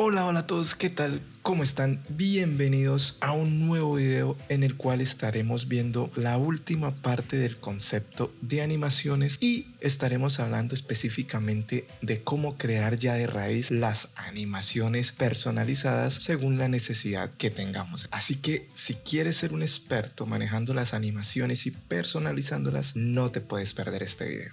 Hola, hola a todos, ¿qué tal? ¿Cómo están? Bienvenidos a un nuevo video en el cual estaremos viendo la última parte del concepto de animaciones y estaremos hablando específicamente de cómo crear ya de raíz las animaciones personalizadas según la necesidad que tengamos. Así que si quieres ser un experto manejando las animaciones y personalizándolas, no te puedes perder este video.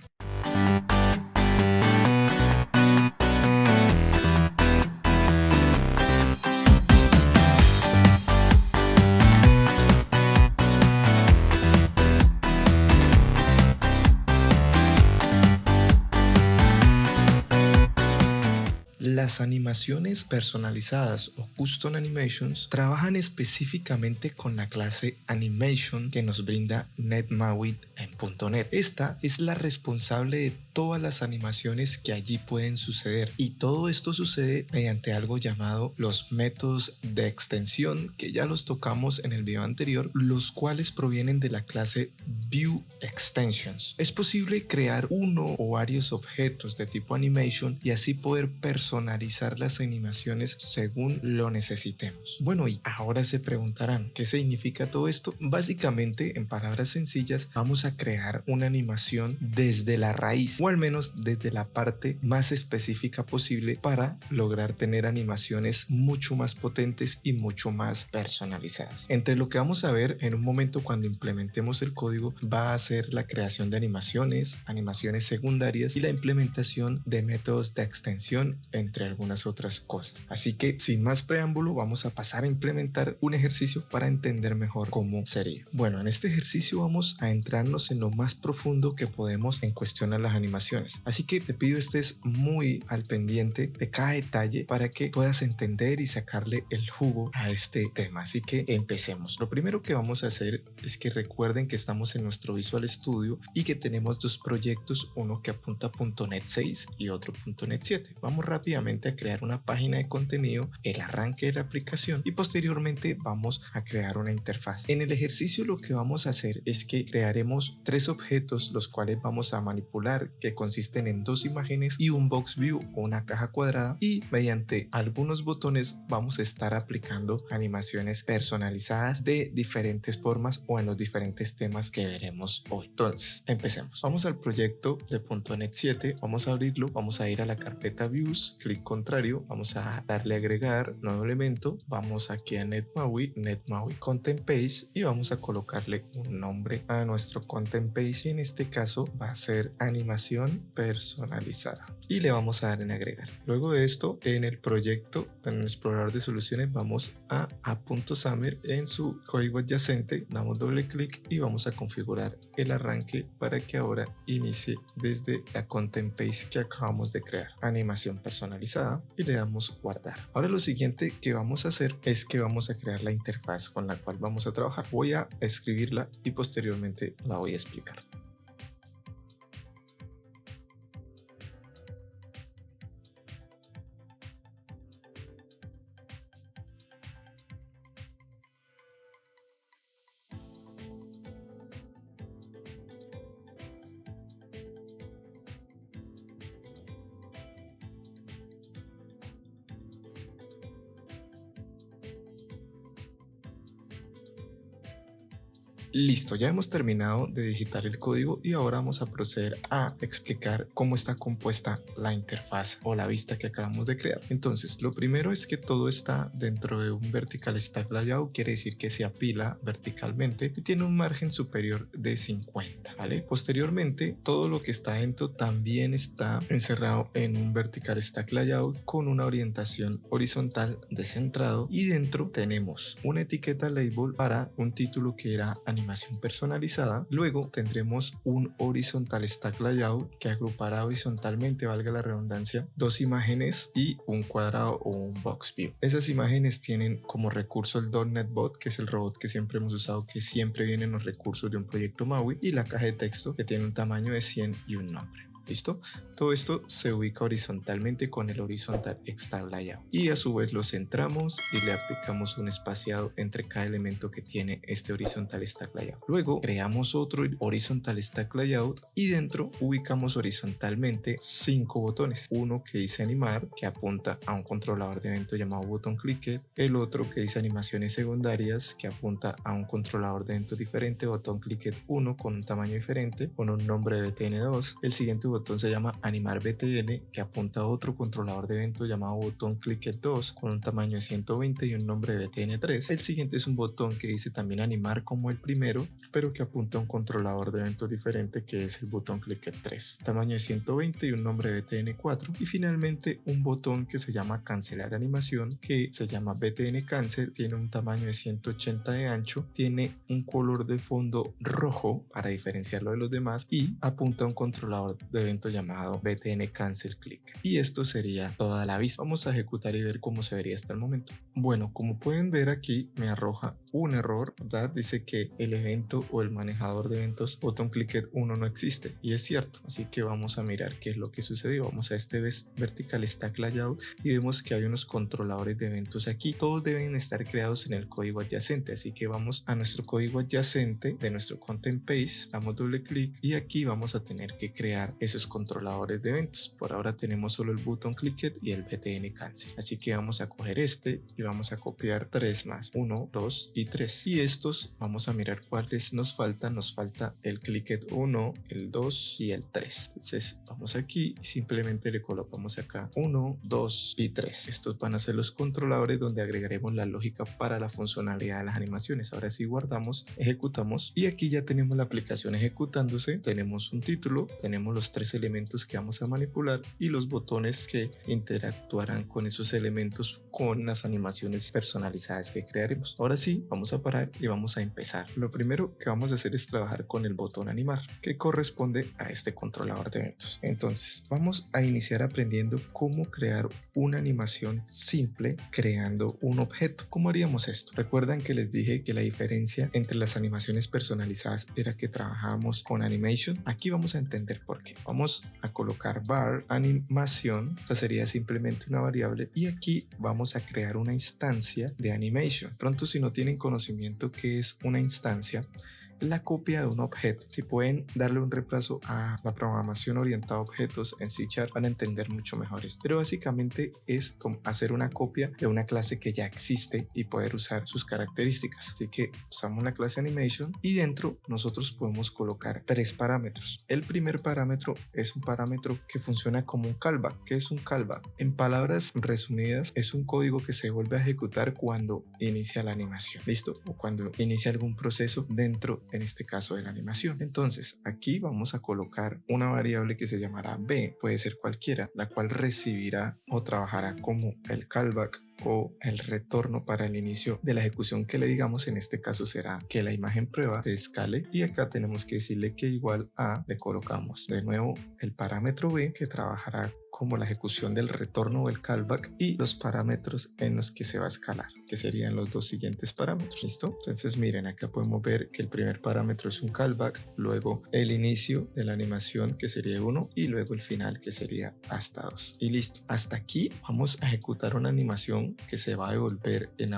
Las animaciones personalizadas o custom animations trabajan específicamente con la clase animation que nos brinda NetMaui en .NET. Esta es la responsable de todas las animaciones que allí pueden suceder, y todo esto sucede mediante algo llamado los métodos de extensión, que ya los tocamos en el video anterior, los cuales provienen de la clase ViewExtensions. Es posible crear uno o varios objetos de tipo animation y así poder personalizar las animaciones según lo necesitemos. Bueno, y ahora se preguntarán, ¿qué significa todo esto? Básicamente, en palabras sencillas, vamos a crear una animación desde la raíz, o al menos desde la parte más específica posible, para lograr tener animaciones mucho más potentes y mucho más personalizadas. Entre lo que vamos a ver en un momento cuando implementemos el código va a ser la creación de animaciones secundarias y la implementación de métodos de extensión, entre algunas otras cosas. Así que sin más preámbulo, vamos a pasar a implementar un ejercicio para entender mejor cómo sería. Bueno, en este ejercicio vamos a entrarnos en lo más profundo que podemos en cuestión a las animaciones. Así que te pido estés muy al pendiente de cada detalle para que puedas entender y sacarle el jugo a este tema. Así que empecemos. Lo primero que vamos a hacer es que recuerden que estamos en nuestro Visual Studio y que tenemos dos proyectos, uno que apunta a .NET 6 y otro .NET 7. Vamos rápidamente a crear una página de contenido, el arranque de la aplicación, y posteriormente vamos a crear una interfaz. En el ejercicio lo que vamos a hacer es que crearemos tres objetos, los cuales vamos a manipular, que consisten en dos imágenes y un box view o una caja cuadrada, y mediante algunos botones vamos a estar aplicando animaciones personalizadas de diferentes formas o en los diferentes temas que veremos hoy. Entonces, empecemos. Vamos al proyecto de .NET 7, vamos a abrirlo, vamos a ir a la carpeta Views, clic contrario, vamos a darle a agregar nuevo elemento, vamos aquí a NetMaui Content Page y vamos a colocarle un nombre a nuestro Content Page, y en este caso va a ser animación personalizada, y le vamos a dar en agregar. Luego de esto, en el proyecto, en el explorador de soluciones, vamos a .xaml, en su código adyacente damos doble clic y vamos a configurar el arranque para que ahora inicie desde la Content Page que acabamos de crear, animación personalizada, y le damos guardar. Ahora lo siguiente que vamos a hacer es que vamos a crear la interfaz con la cual vamos a trabajar. Voy a escribirla y posteriormente la voy a explicar. Listo, ya hemos terminado de digitar el código y ahora vamos a proceder a explicar cómo está compuesta la interfaz o la vista que acabamos de crear. Entonces, lo primero es que todo está dentro de un vertical stack layout, quiere decir que se apila verticalmente y tiene un margen superior de 50, ¿vale? Posteriormente, todo lo que está dentro también está encerrado en un vertical stack layout con una orientación horizontal de centrado, y dentro tenemos una etiqueta label para un título que era animación personalizada. Luego tendremos un horizontal stack layout que agrupará horizontalmente, valga la redundancia, dos imágenes y un cuadrado o un box view. Esas imágenes tienen como recurso el .NET Bot, que es el robot que siempre hemos usado, que siempre viene en los recursos de un proyecto Maui, y la caja de texto, que tiene un tamaño de 100 y un nombre. ¿listo? Todo esto se ubica horizontalmente con el Horizontal Stack Layout y a su vez lo centramos y le aplicamos un espaciado entre cada elemento que tiene este Horizontal Stack Layout. Luego creamos otro Horizontal Stack Layout y dentro ubicamos horizontalmente 5 botones. Uno que dice animar, que apunta a un controlador de evento llamado botón clicked, el otro que dice animaciones secundarias, que apunta a un controlador de eventos diferente, botón clicked 1 con un tamaño diferente, con un nombre de BTN2. El siguiente botón se llama animar BTN, que apunta a otro controlador de eventos llamado botón clicked 2 con un tamaño de 120 y un nombre de BTN3. El siguiente es un botón que dice también animar como el primero, pero que apunta a un controlador de eventos diferente, que es el botón clicked 3, tamaño de 120 y un nombre de BTN4. Y finalmente un botón que se llama cancelar animación, que se llama BTN cancel, tiene un tamaño de 180 de ancho, tiene un color de fondo rojo para diferenciarlo de los demás y apunta a un controlador de eventos llamado BTN cancel click. Y esto sería toda la vista. Vamos a ejecutar y ver cómo se vería hasta el momento. Bueno, como pueden ver aquí me arroja un error, ¿verdad? Dice que el evento o el manejador de eventos botón clicked 1 no existe, y es cierto. Así que vamos a mirar qué es lo que sucedió. Vamos a este vertical stack layout y vemos que hay unos controladores de eventos aquí. Todos deben estar creados en el código adyacente, así que vamos a nuestro código adyacente de nuestro content page, damos doble clic y aquí vamos a tener que crear esos controladores de eventos. Por ahora tenemos solo el button clicked y el btn cancel, así que vamos a coger este y vamos a copiar 3 más, 1, 2 y 3, y estos vamos a mirar cuáles nos faltan. Nos falta el clicked 1, el 2 y el 3. Entonces vamos aquí y simplemente le colocamos acá 1, 2 y 3. Estos van a ser los controladores donde agregaremos la lógica para la funcionalidad de las animaciones. Ahora sí guardamos, ejecutamos y aquí ya tenemos la aplicación ejecutándose. Tenemos un título, tenemos los 3 elementos que vamos a manipular y los botones que interactuarán con esos elementos con las animaciones personalizadas que crearemos. Ahora sí, vamos a parar y vamos a empezar. Lo primero que vamos a hacer es trabajar con el botón animar, que corresponde a este controlador de eventos. Entonces, vamos a iniciar aprendiendo cómo crear una animación simple creando un objeto. ¿Cómo haríamos esto? Recuerdan que les dije que la diferencia entre las animaciones personalizadas era que trabajábamos con animation. Aquí vamos a entender por qué. Vamos a colocar var animación, esta sería simplemente una variable, y aquí vamos a crear una instancia de animation. Pronto, si no tienen conocimiento qué es una instancia, la copia de un objeto. Si pueden darle un repaso a la programación orientada a objetos en C# van a entender mucho mejor esto. Pero básicamente es como hacer una copia de una clase que ya existe y poder usar sus características. Así que usamos la clase animation y dentro nosotros podemos colocar 3 parámetros. El primer parámetro es un parámetro que funciona como un callback. ¿Qué es un callback? En palabras resumidas, es un código que se vuelve a ejecutar cuando inicia la animación. ¿Listo? O cuando inicia algún proceso dentro, en este caso, de la animación. Entonces aquí vamos a colocar una variable que se llamará b, puede ser cualquiera, la cual recibirá o trabajará como el callback o el retorno para el inicio de la ejecución que le digamos. En este caso será que la imagen prueba se escale y acá tenemos que decirle que igual a, le colocamos de nuevo el parámetro b que trabajará como la ejecución del retorno o el callback y los parámetros en los que se va a escalar, que serían los dos siguientes parámetros. ¿Listo? Entonces miren, acá podemos ver que el primer parámetro es un callback, luego el inicio de la animación que sería 1 y luego el final que sería hasta 2. Y listo. Hasta aquí vamos a ejecutar una animación que se va a devolver en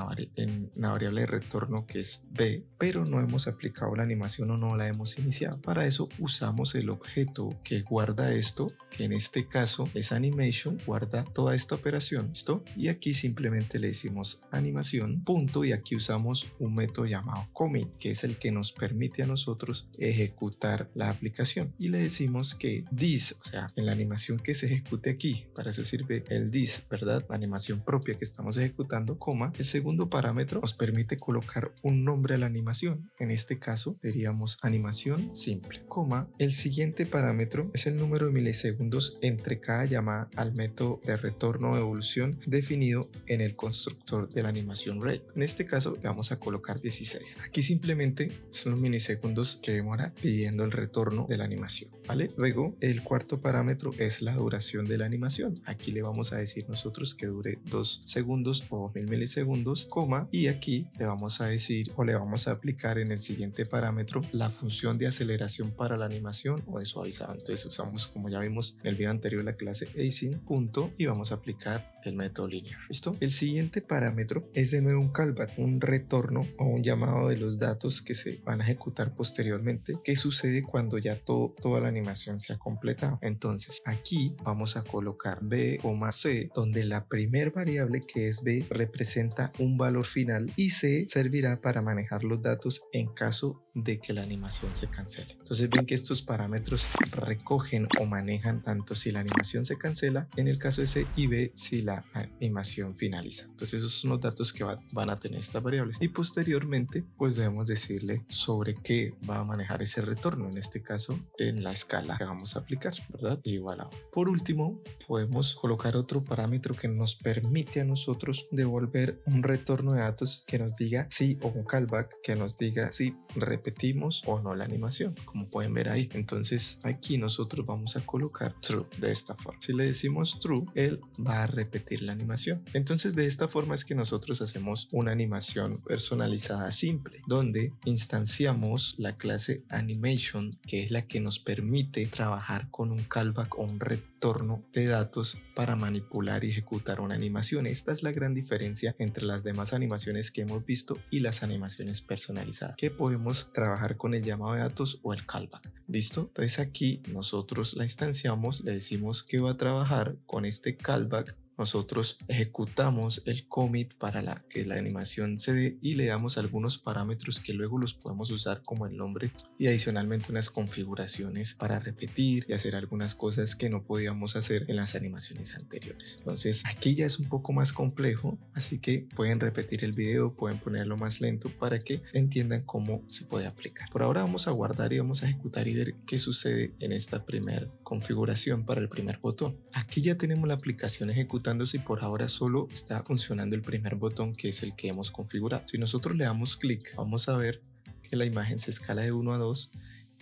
la variable de retorno que es b, pero no hemos aplicado la animación o no la hemos iniciado. Para eso usamos el objeto que guarda esto, que en este caso es animation, guarda toda esta operación. ¿Listo? Y aquí simplemente le decimos animación, punto, y aquí usamos un método llamado commit, que es el que nos permite a nosotros ejecutar la aplicación. Y le decimos que this, o sea, en la animación que se ejecute aquí, para eso sirve el this, ¿verdad? La animación propia que estamos ejecutando, coma, el segundo parámetro nos permite colocar un nombre a la animación. En este caso diríamos animación simple, coma, el siguiente parámetro es el número de milisegundos entre cada llamada llamada al método de retorno o evolución definido en el constructor de la animación rate. En este caso le vamos a colocar 16. Aquí simplemente son los milisegundos que demora pidiendo el retorno de la animación, ¿vale? Luego el cuarto parámetro es la duración de la animación. Aquí le vamos a decir nosotros que dure 2 segundos o 2000 milisegundos, coma, y aquí le vamos a decir o le vamos a aplicar en el siguiente parámetro la función de aceleración para la animación o de suavizado. Entonces usamos, como ya vimos en el video anterior, la clase async, punto, y vamos a aplicar el método linear. ¿Listo? El siguiente parámetro es de nuevo un callback, un retorno o un llamado de los datos que se van a ejecutar posteriormente, que sucede cuando ya toda la animación se ha completado. Entonces aquí vamos a colocar b, c, donde la primer variable, que es b, representa un valor final y c servirá para manejar los datos en caso de que la animación se cancele. Entonces ven que estos parámetros recogen o manejan tanto si la animación se cancela en el caso de C y B si la animación finaliza. Entonces esos son los datos que van a tener estas variables, y posteriormente pues debemos decirle sobre qué va a manejar ese retorno, en este caso en la escala que vamos a aplicar, ¿verdad? Igual a. Por último, podemos colocar otro parámetro que nos permite a nosotros devolver un retorno de datos que nos diga sí, o un callback que nos diga si repetimos o no la animación, como pueden ver ahí. Entonces aquí nosotros vamos a colocar true de esta forma. Si le decimos true, él va a repetir la animación. Entonces de esta forma es que nosotros hacemos una animación personalizada simple, donde instanciamos la clase animation, que es la que nos permite trabajar con un callback o un retorno de datos para manipular y ejecutar una animación. Esta es la gran diferencia entre las demás animaciones que hemos visto y las animaciones personalizadas, que podemos trabajar con el llamado de datos o el callback. ¿Listo? Entonces aquí nosotros la instanciamos, le decimos que va a trabajar con este callback. Nosotros ejecutamos el commit para que la animación se dé y le damos algunos parámetros que luego los podemos usar como el nombre, y adicionalmente unas configuraciones para repetir y hacer algunas cosas que no podíamos hacer en las animaciones anteriores. Entonces aquí ya es un poco más complejo, así que pueden repetir el video, pueden ponerlo más lento para que entiendan cómo se puede aplicar. Por ahora vamos a guardar y vamos a ejecutar y ver qué sucede en esta primera configuración para el primer botón. Aquí ya tenemos la aplicación ejecutada y por ahora solo está funcionando el primer botón, que es el que hemos configurado. Si nosotros le damos clic, vamos a ver que la imagen se escala de 1 a 2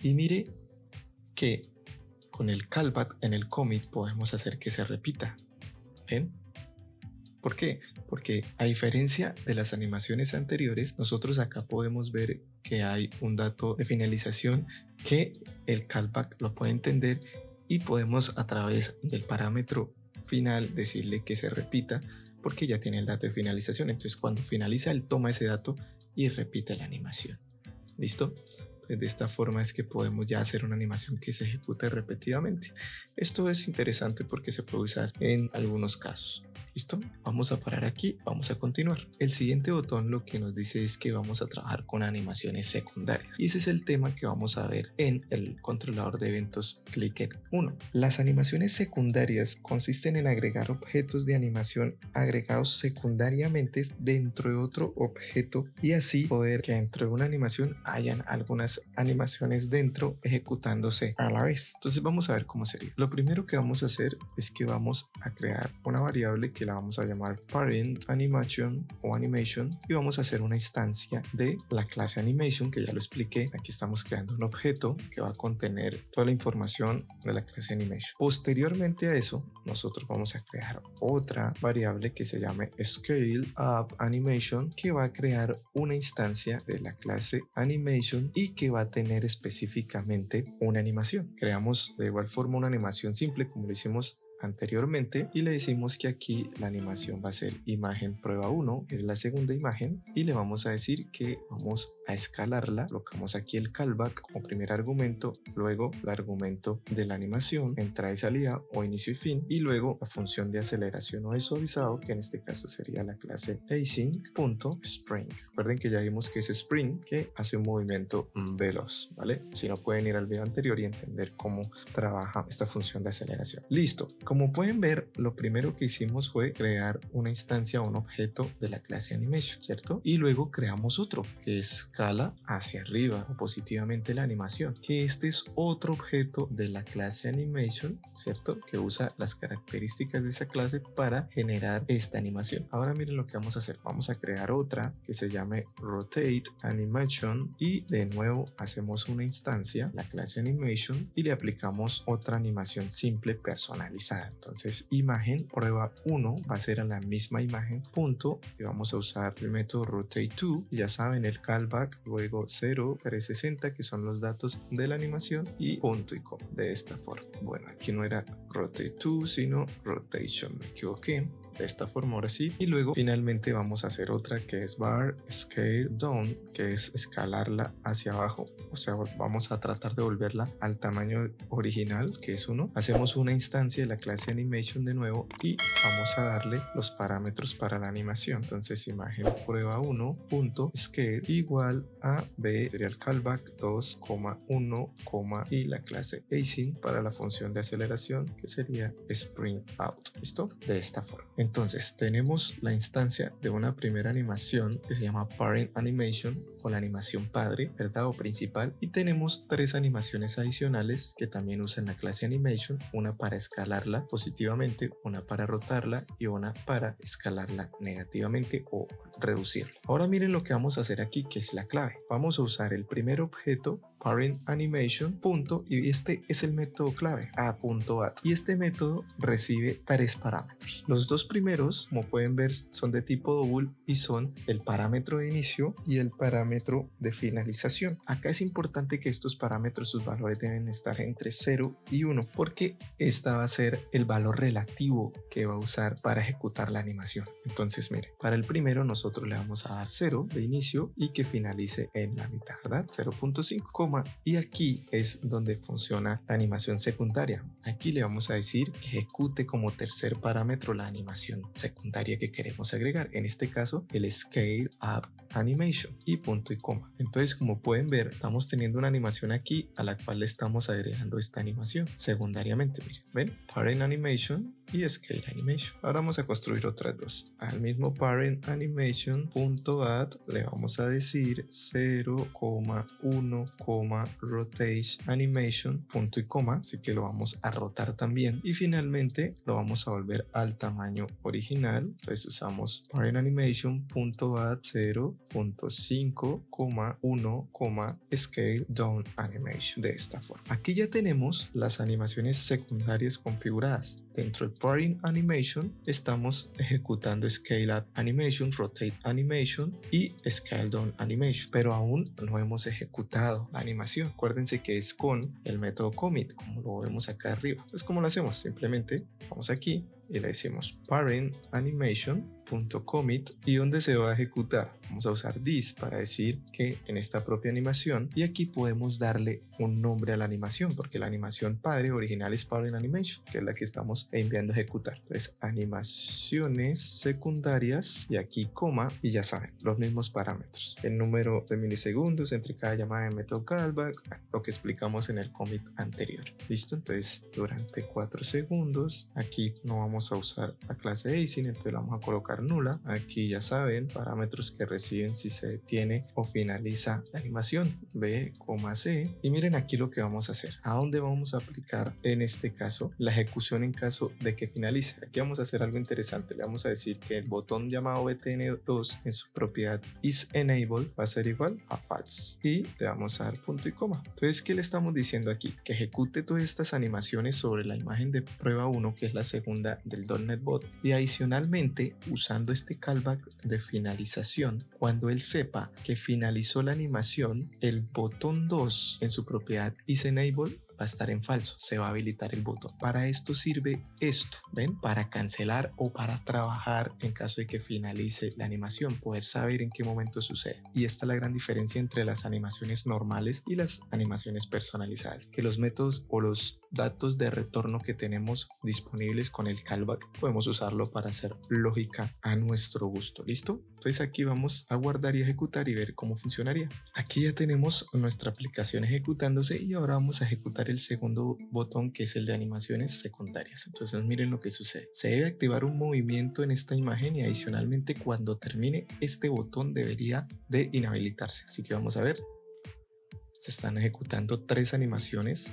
y mire que con el callback en el commit podemos hacer que se repita. ¿Ven? ¿Por qué? Porque a diferencia de las animaciones anteriores, nosotros acá podemos ver que hay un dato de finalización que el callback lo puede entender, y podemos a través del parámetro final decirle que se repita, porque ya tiene el dato de finalización. Entonces cuando finaliza, él toma ese dato y repite la animación. ¿Listo? Entonces de esta forma es que podemos ya hacer una animación que se ejecute repetidamente. Esto es interesante porque se puede usar en algunos casos. ¿Listo? Vamos a parar aquí, vamos a continuar. El siguiente botón lo que nos dice es que vamos a trabajar con animaciones secundarias, y ese es el tema que vamos a ver en el controlador de eventos Clicked 1. Las animaciones secundarias consisten en agregar objetos de animación agregados secundariamente dentro de otro objeto, y así poder que dentro de una animación hayan algunas animaciones dentro ejecutándose a la vez. Entonces vamos a ver cómo sería. Lo primero que vamos a hacer es que vamos a crear una variable que la vamos a llamar parent animation o animation, y vamos a hacer una instancia de la clase animation, que ya lo expliqué. Aquí estamos creando un objeto que va a contener toda la información de la clase animation. Posteriormente a eso, nosotros vamos a crear otra variable que se llame scale up animation, que va a crear una instancia de la clase animation y que va a tener específicamente una animación. Creamos de igual forma una animación simple como lo hicimos anteriormente, y le decimos que aquí la animación va a ser imagen prueba 1, que es la segunda imagen, y le vamos a decir que vamos a escalarla. Colocamos aquí el callback como primer argumento, luego el argumento de la animación, entrada y salida o inicio y fin, y luego la función de aceleración o de suavizado, que en este caso sería la clase async.spring. Recuerden que ya vimos que es spring, que hace un movimiento veloz, ¿vale? Si no, pueden ir al video anterior y entender cómo trabaja esta función de aceleración. Listo. Como pueden ver, lo primero que hicimos fue crear una instancia o un objeto de la clase animation, ¿cierto? Y luego creamos otro, que es escala hacia arriba o positivamente la animación, que este es otro objeto de la clase animation, ¿cierto? Que usa las características de esa clase para generar esta animación. Ahora miren lo que vamos a hacer. Vamos a crear otra que se llame rotate animation y de nuevo hacemos una instancia, la clase animation, y le aplicamos otra animación simple personalizada. Entonces imagen prueba 1 va a ser a la misma imagen, punto, y vamos a usar el método rotate2, ya saben, el callback, luego 0, 360, que son los datos de la animación, y punto y coma, de esta forma. Bueno, aquí no era rotate2 sino rotation, me equivoqué. De esta forma, ahora sí, y luego finalmente vamos a hacer otra que es bar scale down, que es escalarla hacia abajo, o sea, vamos a tratar de volverla al tamaño original, que es 1. Hacemos una instancia de la clase animation de nuevo y vamos a darle los parámetros para la animación. Entonces imagen prueba 1 punto scale igual a b, sería el callback 2, 1, y la clase async para la función de aceleración, que sería spring out. ¿Listo? De esta forma. Entonces tenemos la instancia de una primera animación que se llama parent animation, o la animación padre, ¿verdad? O principal, y tenemos 3 animaciones adicionales que también usan la clase animation, una para escalarla positivamente, una para rotarla y una para escalarla negativamente o reducirla. Ahora miren lo que vamos a hacer aquí, que es la clave. Vamos a usar el primer objeto parent animation punto, y este es el método clave a.add, y este método recibe 3 parámetros. Los dos primeros, como pueden ver, son de tipo double y son el parámetro de inicio y el parámetro de finalización. Acá es importante que estos parámetros, sus valores deben estar entre 0 y 1, porque esta va a ser el valor relativo que va a usar para ejecutar la animación. Entonces miren, para el primero nosotros le vamos a dar 0 de inicio y que finalice en la mitad, ¿verdad? 0.5, y aquí es donde funciona la animación secundaria. Aquí le vamos a decir que ejecute como tercer parámetro la animación secundaria que queremos agregar, en este caso el scale up animation, y punto y coma. Entonces, como pueden ver, estamos teniendo una animación aquí a la cual le estamos agregando esta animación secundariamente. Miren, ven, parent animation y scale animation. Ahora vamos a construir otras dos. Al mismo parent animation punto add le vamos a decir 0,1, rotate animation punto y coma, así que lo vamos a rotar también, y finalmente lo vamos a volver al tamaño original. Entonces usamos parent animation punto add 0.5, 1, scale down animation, de esta forma. Aquí ya tenemos las animaciones secundarias configuradas. Dentro del parent animation estamos ejecutando scale up animation, rotate animation y scale down animation, pero aún no hemos ejecutado la animación. Acuérdense que es con el método commit, como lo vemos acá arriba. Entonces, ¿cómo lo hacemos? Simplemente vamos aquí y le decimos parent animation .commit, y donde se va a ejecutar vamos a usar this para decir que en esta propia animación, y aquí podemos darle un nombre a la animación, porque la animación padre original es parent animation, que es la que estamos enviando a ejecutar. Entonces animaciones secundarias y aquí coma, y ya saben, los mismos parámetros, el número de milisegundos entre cada llamada de método callback, lo que explicamos en el commit anterior. Listo. Entonces durante 4 segundos aquí no vamos a usar la clase async, entonces la vamos a colocar nula. Aquí ya saben, parámetros que reciben si se detiene o finaliza la animación, B, C. Y miren aquí lo que vamos a hacer, a dónde vamos a aplicar en este caso la ejecución en caso de que finalice. Aquí vamos a hacer algo interesante, le vamos a decir que el botón llamado btn2 en su propiedad isEnable va a ser igual a false, y le vamos a dar punto y coma. Entonces, ¿qué le estamos diciendo aquí? Que ejecute todas estas animaciones sobre la imagen de prueba 1, que es la segunda del .NET Bot, y adicionalmente usando este callback de finalización. Cuando él sepa que finalizó la animación, el botón 2 en su propiedad isEnable va a estar en falso, se va a habilitar el botón. Para esto sirve esto, ¿ven? Para cancelar o para trabajar en caso de que finalice la animación, poder saber en qué momento sucede. Y esta es la gran diferencia entre las animaciones normales y las animaciones personalizadas, que los métodos o los datos de retorno que tenemos disponibles con el callback podemos usarlo para hacer lógica a nuestro gusto. ¿Listo? Entonces aquí vamos a guardar y ejecutar y ver cómo funcionaría. Aquí ya tenemos nuestra aplicación ejecutándose, y ahora vamos a ejecutar activar el segundo botón, que es el de animaciones secundarias. Entonces miren lo que sucede. Se debe activar un movimiento en esta imagen y adicionalmente cuando termine este botón debería de inhabilitarse. Así que vamos a ver. Se están ejecutando 3 animaciones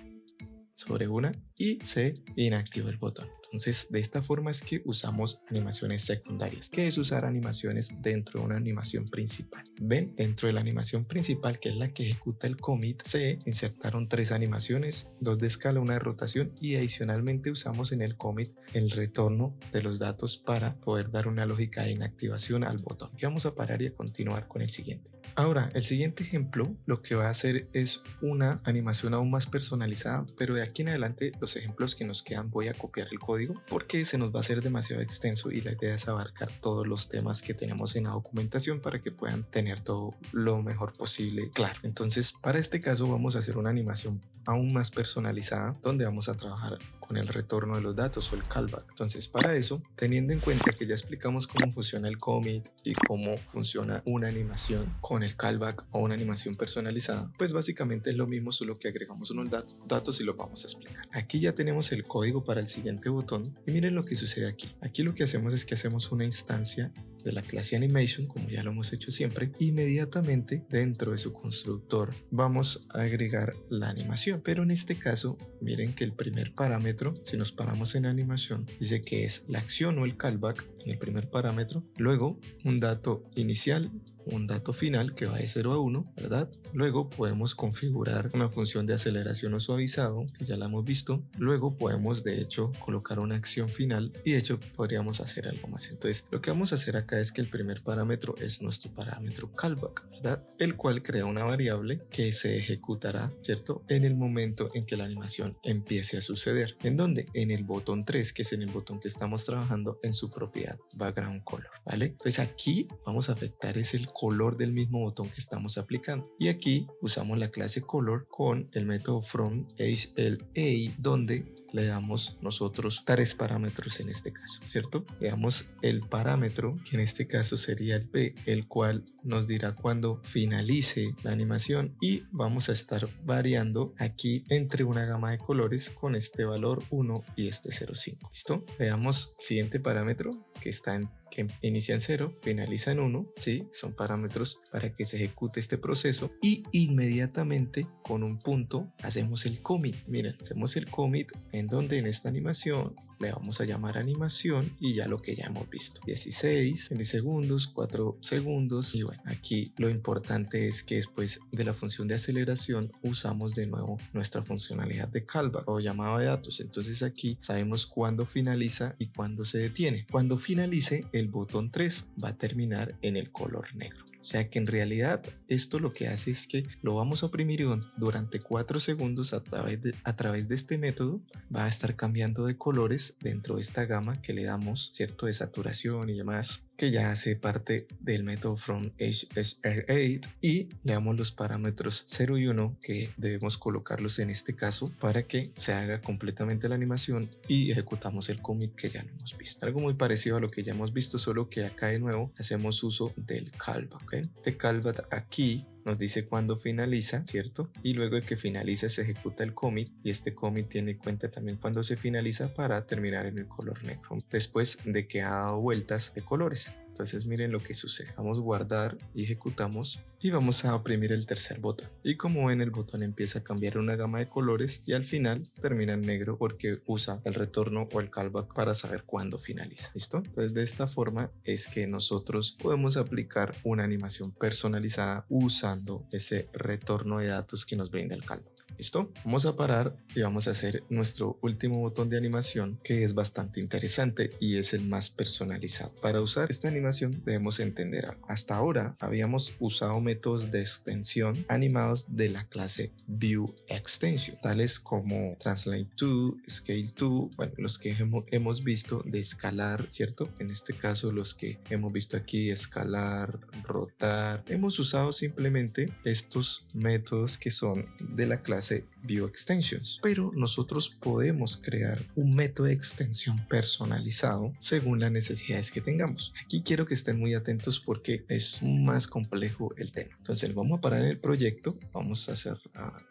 sobre una y se inactiva el botón. Entonces de esta forma es que usamos animaciones secundarias, que es usar animaciones dentro de una animación principal. Ven, dentro de la animación principal, que es la que ejecuta el commit, se insertaron 3 animaciones, 2 de escala, 1 de rotación, y adicionalmente usamos en el commit el retorno de los datos para poder dar una lógica de inactivación al botón. Y vamos a parar y a continuar con el siguiente. Ahora, el siguiente ejemplo lo que va a hacer es una animación aún más personalizada, pero de aquí en adelante los ejemplos que nos quedan voy a copiar el código porque se nos va a hacer demasiado extenso y la idea es abarcar todos los temas que tenemos en la documentación para que puedan tener todo lo mejor posible claro. Entonces para este caso vamos a hacer una animación aún más personalizada donde vamos a trabajar con el retorno de los datos o el callback. Entonces para eso, teniendo en cuenta que ya explicamos cómo funciona el commit y cómo funciona una animación con el callback o una animación personalizada, pues básicamente es lo mismo, solo que agregamos unos datos y los vamos a explicar. Aquí ya tenemos el código para el siguiente botón y miren lo que sucede aquí. Aquí lo que hacemos es que hacemos una instancia de la clase animation, como ya lo hemos hecho siempre. Inmediatamente dentro de su constructor vamos a agregar la animación, pero en este caso miren que el primer parámetro, si nos paramos en animación, dice que es la acción o el callback en el primer parámetro, luego un dato inicial, un dato final que va de 0 a 1, ¿verdad? Luego podemos configurar una función de aceleración o suavizado, que ya la hemos visto. Luego podemos de hecho colocar una acción final y de hecho podríamos hacer algo más. Entonces lo que vamos a hacer acá es que el primer parámetro es nuestro parámetro callback, ¿verdad? El cual crea una variable que se ejecutará, ¿cierto? En el momento en que la animación empiece a suceder. ¿En dónde? En el botón 3, que es en el botón que estamos trabajando en su propiedad background color, ¿vale? Entonces aquí vamos a afectar es el color del mismo botón que estamos aplicando y aquí usamos la clase color con el método from HLA donde le damos nosotros 3 parámetros en este caso, ¿cierto? Le damos el parámetro que en este caso sería el P, el cual nos dirá cuando finalice la animación y vamos a estar variando aquí entre una gama de colores con este valor 1 y este 0,5. ¿Listo? Veamos siguiente parámetro que está en que inicia en 0, finaliza en 1, ¿sí? Son parámetros para que se ejecute este proceso y inmediatamente con un punto hacemos el commit. Miren, hacemos el commit en donde en esta animación le vamos a llamar animación y ya lo que ya hemos visto. 16 milisegundos, 4 segundos y bueno, aquí lo importante es que después de la función de aceleración usamos de nuevo nuestra funcionalidad de callback o llamado de datos. Entonces aquí sabemos cuándo finaliza y cuándo se detiene. Cuando finalice, el botón 3 va a terminar en el color negro. O sea que en realidad esto lo que hace es que lo vamos a oprimir y durante 4 segundos a través de este método va a estar cambiando de colores dentro de esta gama que le damos, ¿cierto? De saturación y demás, que ya hace parte del método from HSR8 y le damos los parámetros 0 y 1 que debemos colocarlos en este caso para que se haga completamente la animación y ejecutamos el commit que ya lo hemos visto. Algo muy parecido a lo que ya hemos visto, solo que acá de nuevo hacemos uso del callback, ¿ok? Este callback aquí nos dice cuándo finaliza, ¿cierto? Y luego de que finaliza se ejecuta el commit y este commit tiene en cuenta también cuándo se finaliza para terminar en el color negro después de que ha dado vueltas de colores. Entonces miren lo que sucede. Vamos a guardar y ejecutamos y vamos a oprimir el tercer botón. Y como ven, el botón empieza a cambiar una gama de colores y al final termina en negro porque usa el retorno o el callback para saber cuándo finaliza. ¿Listo? Entonces de esta forma es que nosotros podemos aplicar una animación personalizada usando ese retorno de datos que nos brinda el callback. ¿Listo? Vamos a parar y vamos a hacer nuestro último botón de animación que es bastante interesante y es el más personalizado. Para usar esta animación debemos entender algo. Hasta ahora habíamos usado métodos de extensión animados de la clase ViewExtension, tales como Translate2, Scale2, bueno, los que hemos visto de escalar, ¿cierto? En este caso los que hemos visto aquí, escalar, rotar. Hemos usado simplemente estos métodos que son de la clase ViewExtensions, pero nosotros podemos crear un método de extensión personalizado según las necesidades que tengamos. Aquí quiero que estén muy atentos porque es más complejo el tema. Entonces vamos a parar en el proyecto, vamos a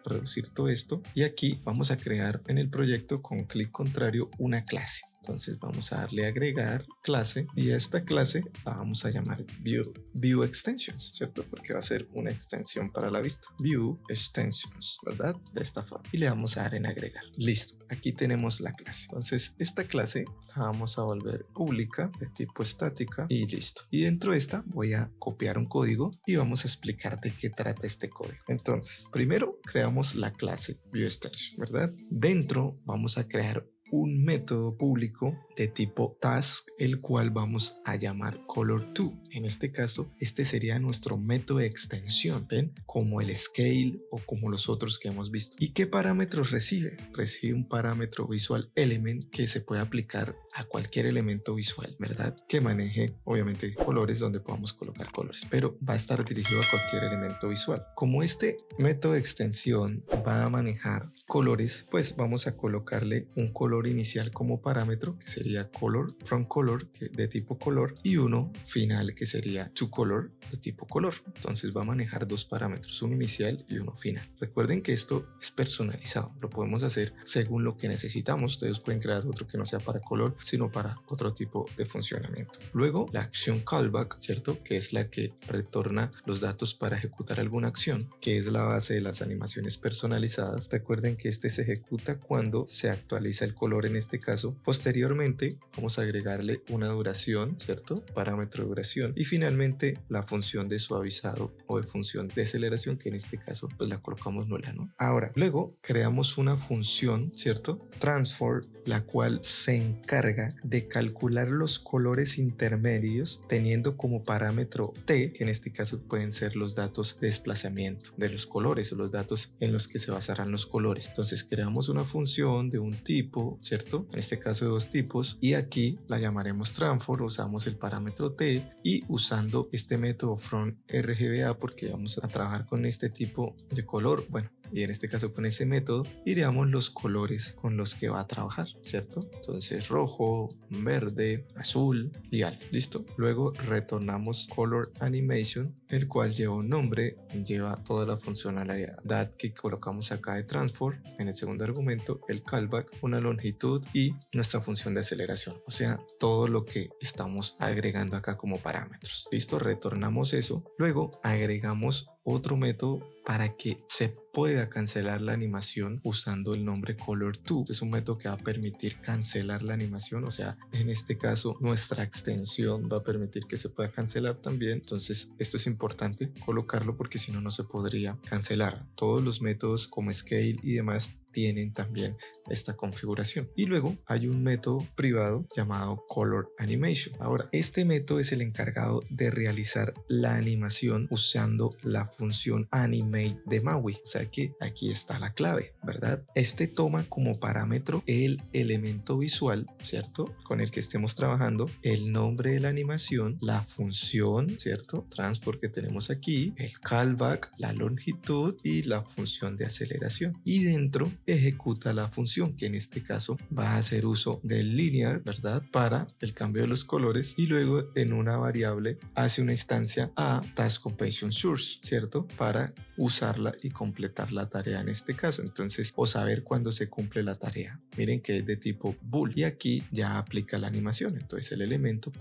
reducir todo esto y aquí vamos a crear en el proyecto con clic contrario una clase. Entonces vamos a darle a agregar clase y a esta clase la vamos a llamar View Extensions, ¿cierto? Porque va a ser una extensión para la vista. View Extensions, ¿verdad? De esta forma. Y le vamos a dar en agregar. Listo. Aquí tenemos la clase. Entonces esta clase la vamos a volver pública de tipo estática y listo. Y dentro de esta voy a copiar un código y vamos a explicar de qué trata este código. Entonces, primero creamos la clase View Extension, ¿verdad? Dentro vamos a crear un método público de tipo task, el cual vamos a llamar color2. En este caso, este sería nuestro método de extensión, ¿ven? Como el scale o como los otros que hemos visto. ¿Y qué parámetros recibe? Recibe un parámetro visual element que se puede aplicar a cualquier elemento visual, ¿verdad? Que maneje, obviamente, colores donde podamos colocar colores, pero va a estar dirigido a cualquier elemento visual. Como este método de extensión va a manejar colores, pues vamos a colocarle un color inicial como parámetro que sería color from color de tipo color y uno final que sería to color de tipo color. Entonces va a manejar dos parámetros, uno inicial y uno final. Recuerden que esto es personalizado, lo podemos hacer según lo que necesitamos. Ustedes pueden crear otro que no sea para color sino para otro tipo de funcionamiento. Luego la acción callback, ¿cierto? Que es la que retorna los datos para ejecutar alguna acción, que es la base de las animaciones personalizadas. Recuerden que este se ejecuta cuando se actualiza el color en este caso. Posteriormente vamos a agregarle una duración, ¿cierto? Parámetro de duración y finalmente la función de suavizado o de función de aceleración, que en este caso pues la colocamos nula, ¿no? Ahora, luego creamos una función, ¿cierto? Transform, la cual se encarga de calcular los colores intermedios teniendo como parámetro t, que en este caso pueden ser los datos de desplazamiento de los colores o los datos en los que se basarán los colores. Entonces creamos una función de un tipo, ¿cierto? En este caso de dos tipos y aquí la llamaremos transform, usamos el parámetro t y usando este método from RGBA porque vamos a trabajar con este tipo de color, bueno, y en este caso con ese método iríamos los colores con los que va a trabajar, ¿cierto? Entonces rojo, verde, azul y algo, ¿listo? Luego retornamos color animation, el cual lleva un nombre, lleva toda la funcionalidad que colocamos acá de transform, en el segundo argumento el callback, una longitud y nuestra función de aceleración, o sea, todo lo que estamos agregando acá como parámetros, ¿listo? Retornamos eso, luego agregamos otro método para que se pueda cancelar la animación usando el nombre color2. Es un método que va a permitir cancelar la animación, o sea, en este caso nuestra extensión va a permitir que se pueda cancelar también. Entonces esto es importante colocarlo porque si no, no se podría cancelar. Todos los métodos como scale y demás tienen también esta configuración. Y luego hay un método privado llamado color animation. Ahora, este método es el encargado de realizar la animación usando la función animate de MAUI. O sea que aquí está la clave, ¿verdad? Este toma como parámetro el elemento visual, ¿cierto? Con el que estemos trabajando, el nombre de la animación, la función, ¿cierto? Transform que tenemos aquí, el callback, la longitud y la función de aceleración. Y dentro ejecuta la función que en este caso va a hacer uso del linear, ¿verdad? Para el cambio de los colores y luego en una variable hace una instancia a task completion source, ¿cierto? Para usarla y completar la tarea en este caso. Entonces, o saber cuándo se cumple la tarea. Miren que es de tipo bool y aquí ya aplica la animación. Entonces el elemento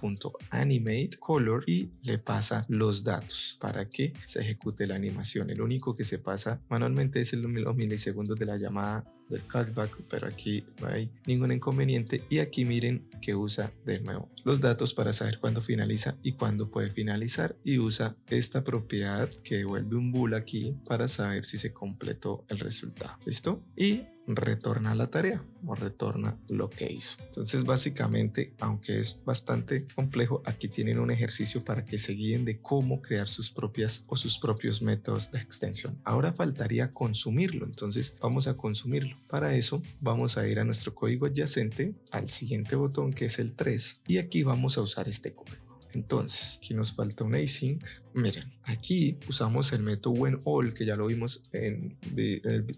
.animate color y le pasa los datos para que se ejecute la animación. El único que se pasa manualmente es los milisegundos de la llamada del callback, pero aquí no hay ningún inconveniente y aquí miren que usa de nuevo los datos para saber cuándo finaliza y cuándo puede finalizar y usa esta propiedad que devuelve un bool aquí para saber si se completó el resultado. ¿Listo? Y retorna la tarea o retorna lo que hizo. Entonces básicamente, aunque es bastante complejo, aquí tienen un ejercicio para que se guíen de cómo crear sus propias o sus propios métodos de extensión. Ahora faltaría consumirlo, entonces vamos a consumirlo. Para eso vamos a ir a nuestro código adyacente al siguiente botón que es el 3 y aquí vamos a usar este código. Entonces aquí nos falta un async. Miren, Aquí usamos el método whenAll, que ya lo vimos en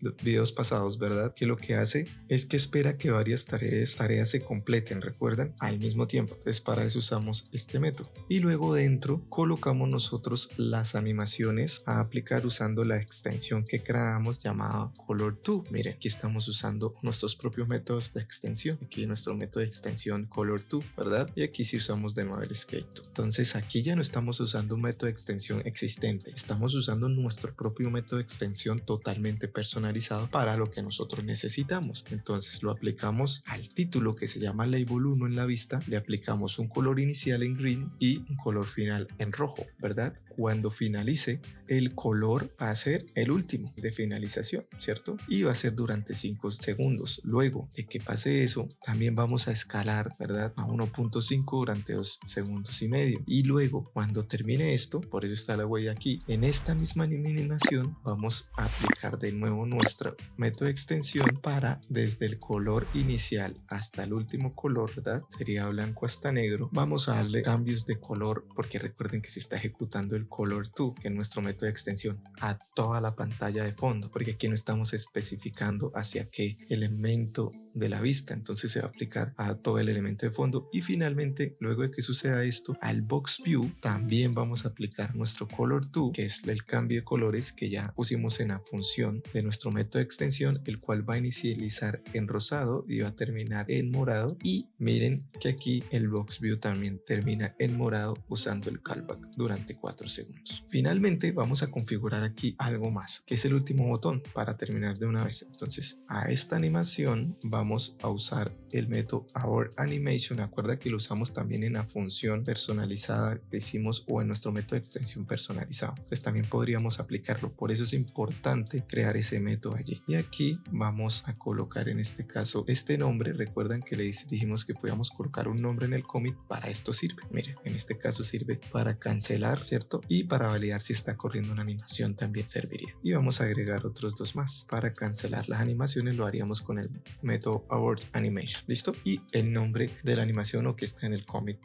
los videos pasados, ¿verdad? Que lo que hace es que espera que varias tareas se completen, ¿recuerdan? Al mismo tiempo. Entonces para eso usamos este método. Y luego dentro colocamos nosotros las animaciones a aplicar usando la extensión que creamos llamada Color2. Miren, aquí estamos usando nuestros propios métodos de extensión. Aquí nuestro método de extensión Color2, ¿verdad? Y aquí sí usamos de nuevo el Escape2. Entonces aquí ya no estamos usando un método de extensión existente, estamos usando nuestro propio método de extensión totalmente personalizado para lo que nosotros necesitamos. Entonces lo aplicamos al título que se llama Label 1 en la vista, le aplicamos un color inicial en green y un color final en rojo, ¿verdad? Cuando finalice, el color va a ser el último de finalización, ¿cierto? Y va a ser durante 5 segundos. Luego de que pase eso, también vamos a escalar, ¿verdad? A 1.5 durante 2 segundos y medio. Y luego, cuando termine esto, por eso está la huella aquí, en esta misma animación vamos a aplicar de nuevo nuestro método de extensión para desde el color inicial hasta el último color, ¿verdad? Sería blanco hasta negro. Vamos a darle cambios de color porque recuerden que se está ejecutando el Color2, que es nuestro método de extensión, a toda la pantalla de fondo, porque aquí no estamos especificando hacia qué elemento de la vista, entonces se va a aplicar a todo el elemento de fondo. Y finalmente, luego de que suceda esto, al Box View también vamos a aplicar nuestro Color2, que es el cambio de colores que ya pusimos en la función de nuestro método de extensión, el cual va a inicializar en rosado y va a terminar en morado. Y miren que aquí el Box View también termina en morado usando el callback durante 4 segundos. Finalmente vamos a configurar aquí algo más, que es el último botón para terminar de una vez. Entonces a esta animación vamos a usar el método Our Animation. Acuerda que lo usamos también en la función personalizada que hicimos o en nuestro método de extensión personalizado. Entonces también podríamos aplicarlo. Por eso es importante crear ese método allí. Y aquí vamos a colocar en este caso este nombre. Recuerdan que dijimos que podíamos colocar un nombre en el commit. Para esto sirve. Miren, en este caso sirve para cancelar, ¿cierto? Y para validar si está corriendo una animación también serviría. Y vamos a agregar otros dos más. Para cancelar las animaciones lo haríamos con el método Our Animation. ¿Listo? Y el nombre de la animación o que está en el commit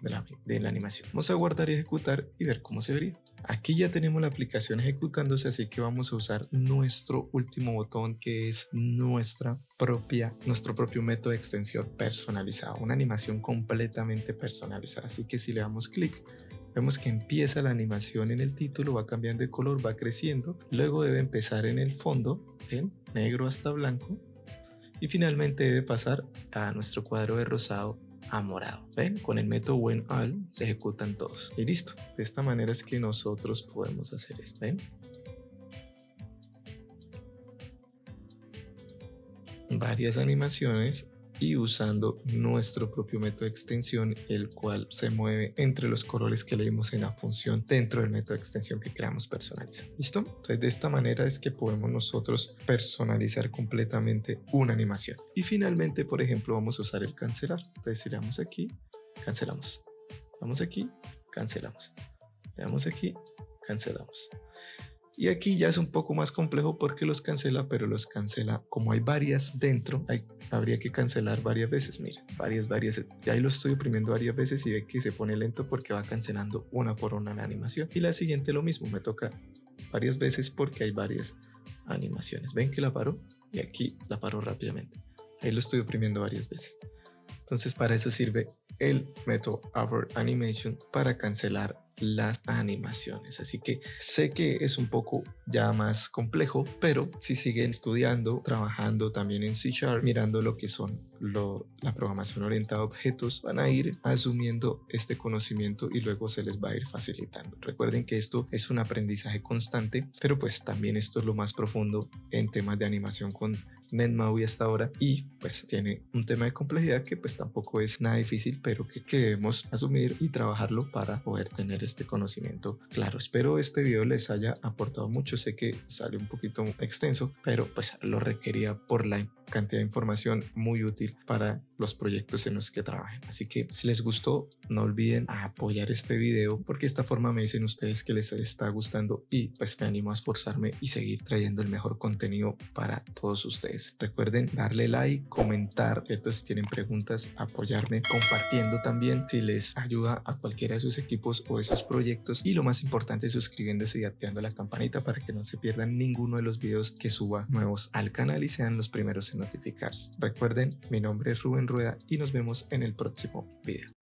de la animación. Vamos a guardar y ejecutar y ver cómo se vería. Aquí ya tenemos la aplicación ejecutándose, así que vamos a usar nuestro último botón, que es nuestro propio método de extensión personalizado. Una animación completamente personalizada. Así que si le damos clic, vemos que empieza la animación en el título, va cambiando de color, va creciendo, luego debe empezar en el fondo, en negro hasta blanco, y finalmente debe pasar a nuestro cuadro de rosado a morado. ¿Ven? Con el método whenAll se ejecutan todos. Y listo. De esta manera es que nosotros podemos hacer esto. ¿Ven? Varias animaciones y usando nuestro propio método de extensión, el cual se mueve entre los colores que leímos en la función dentro del método de extensión que creamos personalizado. ¿Listo? Entonces de esta manera es que podemos nosotros personalizar completamente una animación. Y finalmente, por ejemplo, vamos a usar el cancelar. Entonces si le damos aquí, cancelamos. Vamos aquí, cancelamos. Le damos aquí, cancelamos. Y aquí ya es un poco más complejo porque los cancela, pero los cancela como hay varias dentro, habría que cancelar varias veces. Miren, varias. Ya ahí lo estoy oprimiendo varias veces y ve que se pone lento porque va cancelando una por una la animación. Y la siguiente lo mismo, me toca varias veces porque hay varias animaciones. Ven que la paro y aquí la paro rápidamente. Ahí lo estoy oprimiendo varias veces. Entonces para eso sirve el método Our Animation, para cancelar las animaciones. Así que sé que es un poco ya más complejo, pero si siguen estudiando, trabajando también en C#, mirando lo que son la programación orientada a objetos, van a ir asumiendo este conocimiento y luego se les va a ir facilitando. Recuerden que esto es un aprendizaje constante, pero pues también esto es lo más profundo en temas de animación con NetMaui hasta ahora, y pues tiene un tema de complejidad que pues tampoco es nada difícil, pero que debemos asumir y trabajarlo para poder tener este conocimiento claro. Espero este video les haya aportado mucho. Sé que sale un poquito extenso, pero pues lo requería por la cantidad de información muy útil útil para los proyectos en los que trabajen. Así que si les gustó, no olviden apoyar este video, porque de esta forma me dicen ustedes que les está gustando y pues me animo a esforzarme y seguir trayendo el mejor contenido para todos ustedes. Recuerden darle like, comentar, ¿cierto? Si tienen preguntas, apoyarme compartiendo también si les ayuda a cualquiera de sus equipos o de sus proyectos, y lo más importante, suscribiéndose y activando la campanita para que no se pierdan ninguno de los videos que suba nuevos al canal y sean los primeros en notificarse. Recuerden, mi nombre es Rubén Rueda y nos vemos en el próximo video.